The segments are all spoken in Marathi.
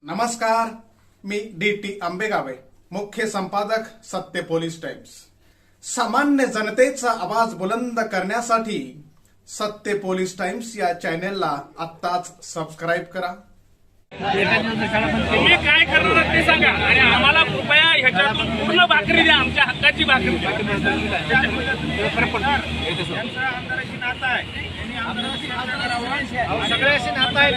नमस्कार, मी डी.टी. आंबेगावे, मुख्य संपादक सत्य पोलीस टाइम्स। सामान्य जनतेचा आवाज बुलंद करण्यासाठी सत्य पोलीस टाइम्स या चॅनेलला आत्ताच सबस्क्राईब करा। तुम्ही काय करणार ते सांगा आणि आम्हाला कृपया ह्याच्यातून पूर्ण भाकरी द्या, आमच्या हक्काची भाकरी द्या। आमदाराशी नाता आहे, सगळ्याशी नाता आहे,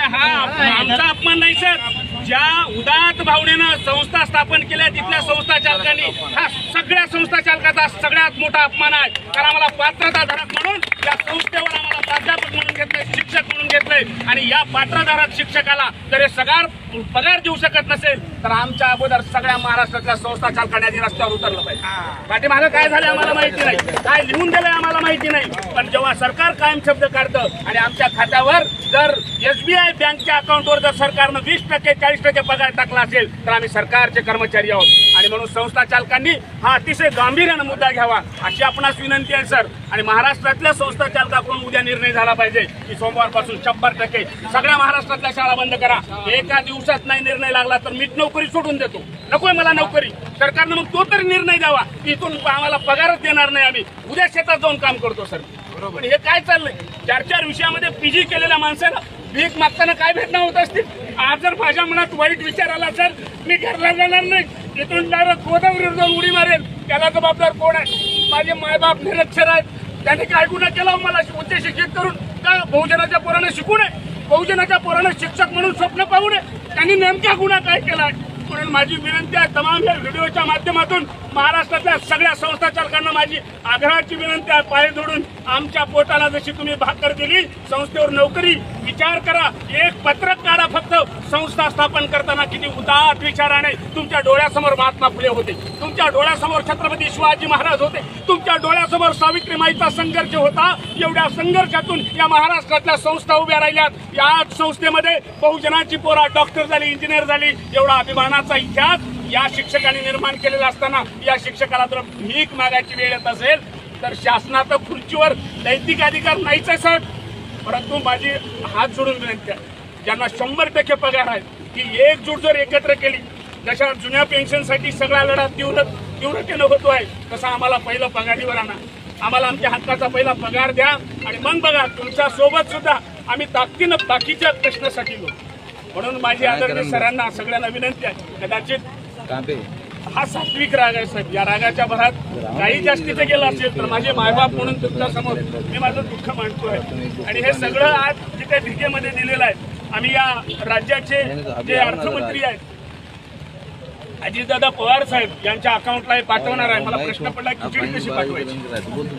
हा आमचा अपमान नाही सर। ज्या उदात भावनेनं संस्था स्थापन केल्या तिथल्या संस्था चालकांनी हा सगळ्या संस्था चालकाचा सगळ्यात मोठा अपमान आहे। कारण आम्हाला पात्रधारक म्हणून या संस्थेवर आम्हाला प्राध्यापक म्हणून घेतलंय, शिक्षक म्हणून घेतलंय आणि या पात्रधारक शिक्षकाला जर सगळा पगार देऊ शकत नसेल तर आमच्या अगोदर सगळ्या महाराष्ट्रातल्या संस्था चालकांनी आधी रस्त्यावर उतरलं पाहिजे। पाठीमागं काय झालं आम्हाला माहिती नाही, काय लिहून दिलंय आम्हाला माहिती नाही, पण जेव्हा सरकार कायम शब्द काढतं आणि आमच्या खात्यावर जर SBI बँकच्या अकाउंटवर जर सरकारनं 20% 40% पगार टाकला असेल तर आम्ही सरकारचे कर्मचारी आहोत आणि म्हणून संस्था चालकांनी हा अतिशय गांभीर्यानं मुद्दा घ्यावा अशी आपणास विनंती आहे सर। आणि महाराष्ट्रातल्या संस्था चालकाकडून उद्या निर्णय झाला पाहिजे की सोमवारपासून 100% सगळ्या महाराष्ट्रातल्या शाळा बंद करा। एका दिवसात नाही निर्णय लागला तर मी नोकरी सोडून देतो, नकोय मला नोकरी। सरकारनं मग तो तरी निर्णय द्यावा की इथून आम्हाला पगारच देणार नाही, आम्ही उद्या शेतात जाऊन काम करतो सर। बरोबर, हे काय चाललंय? 4 विषयामध्ये PG केलेल्या माणसाला भीक मागताना काय भेटणार होत असतील? आज जर माझ्या मनात वाईट विचार आला सर, मी घरला जाणार नाही, इथून डायरेक्ट गोदावरीवर जाऊन उडी मारेल। त्याला जबाबदार कोण आहे? माझे मायबाप निरक्षर आहेत, त्यांनी काय गुन्हा केला मला उच्च शिक्षित करून? का बहुजनाच्या पोरानं शिकू नये? बहुजनाच्या पोरानं शिक्षक म्हणून स्वप्न पाहू नये? त्यांनी नेमका गुन्हा काय केला? म्हणून माझी विनंती आहे, तमाम या व्हिडिओच्या माध्यमातून महाराष्ट्रातल्या सगळ्या संस्था चालकांना माझी आग्रहाची विनंती आहे, पाय जोडून आमच्या पोटाला जशी तुम्ही भाकर दिली संस्थेवर नोकरी विचार करा। एक पत्रक काढा फक्त, संस्था स्थापन करताना किती उदात विचाराने तुमच्या डोळ्यासमोर महात्मा फुले होते, तुमच्या डोळ्यासमोर छत्रपती शिवाजी महाराज होते, तुमच्या डोळ्यासमोर सावित्रीमाईचा संघर्ष होता। एवढ्या संघर्षातून या महाराष्ट्रातल्या संस्था उभ्या राहिल्यात। या संस्थेमध्ये बहुजनाची पोरा डॉक्टर झाली, इंजिनियर झाली, एवढा अभिमानाचा इतिहास या शिक्षकांनी निर्माण केलेला असताना या शिक्षकाला जर भीक मागायची वेळ येत असेल तर शासनाचा खुर्चीवर नैतिक अधिकार नाहीच आहे सर। परंतु माझी हात जोडून विनंती आहे, ज्यांना 100% पगार आहे की एकजूट जर एकत्र केली, जशा जुन्या पेन्शनसाठी सगळा लढा तीव्रतेनं होतो आहे तसा आम्हाला पहिलं पगारीवर आणा, आम्हाला आमच्या हक्काचा पहिला पगार द्या आणि मग बघा तुमच्या सोबत सुद्धा आम्ही ताकदीनं बाकीच्या प्रश्नासाठी लोक। म्हणून माझी आदरणीय सरांना सगळ्यांना विनंती आहे, कदाचित हा सात्विक राग आहे साहेब, या रागाच्या भरात काही जास्तीचं गेलं असेल तर माझे मायबाप म्हणून तुमच्या समोर मी माझं दुःख मांडतोय। आणि हे सगळं आज जिथे भिकेमध्ये दिलेलं आहे, आम्ही या राज्याचे जे अर्थमंत्री आहेत अजितदादा पवार साहेब यांच्या अकाउंटला हे पाठवणार आहे। मला प्रश्न पडला खिचडी कशी पाठवायची,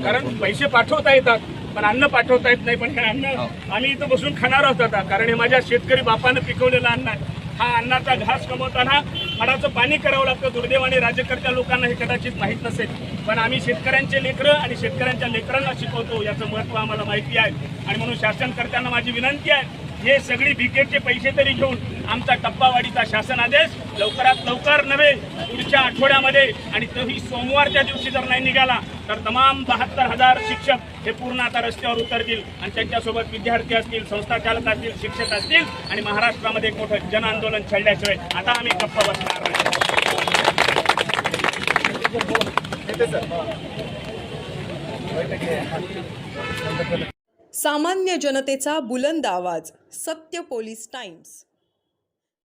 कारण पैसे पाठवता येतात पण अन्न पाठवता येत नाही। पण हे अन्न आम्ही इथं बसून खाणार आहोत आता, कारण हे माझ्या शेतकरी बापानं पिकवलेलं अन्न आहे। हा अन्नाचा घास कमवताना हाडाचं पाणी करावं लागतं। दुर्दैवाने राज्यकर्त्या लोकांना हे कदाचित माहीत नसेल, पण आम्ही शेतकऱ्यांचे लेकरं आणि शेतकऱ्यांच्या लेकरांना शिकवतो, याचं महत्त्व आम्हाला माहिती आहे। आणि म्हणून शासनकर्त्यांना माझी विनंती आहे, हे सगळी भिकेचे पैसे तरी घेऊन आमचा टप्पावाढीचा शासन आदेश लवकरात लवकर नव्हे पुढच्या आठवड्यामध्ये, आणि तोही सोमवारच्या दिवशी जर नाही निघाला तर तमाम 72,000 शिक्षक हे पूर्ण आता रस्त्यावर उतरतील आणि त्यांच्यासोबत विद्यार्थी असतील, संस्था चालक असतील, शिक्षक असतील आणि महाराष्ट्रामध्ये एक मोठं जन आंदोलन छेडल्याशिवाय आता आम्ही गप्प बसणार नाही। सामान्य जनतेचा बुलंद आवाज, सत्य पोलीस टाइम्स।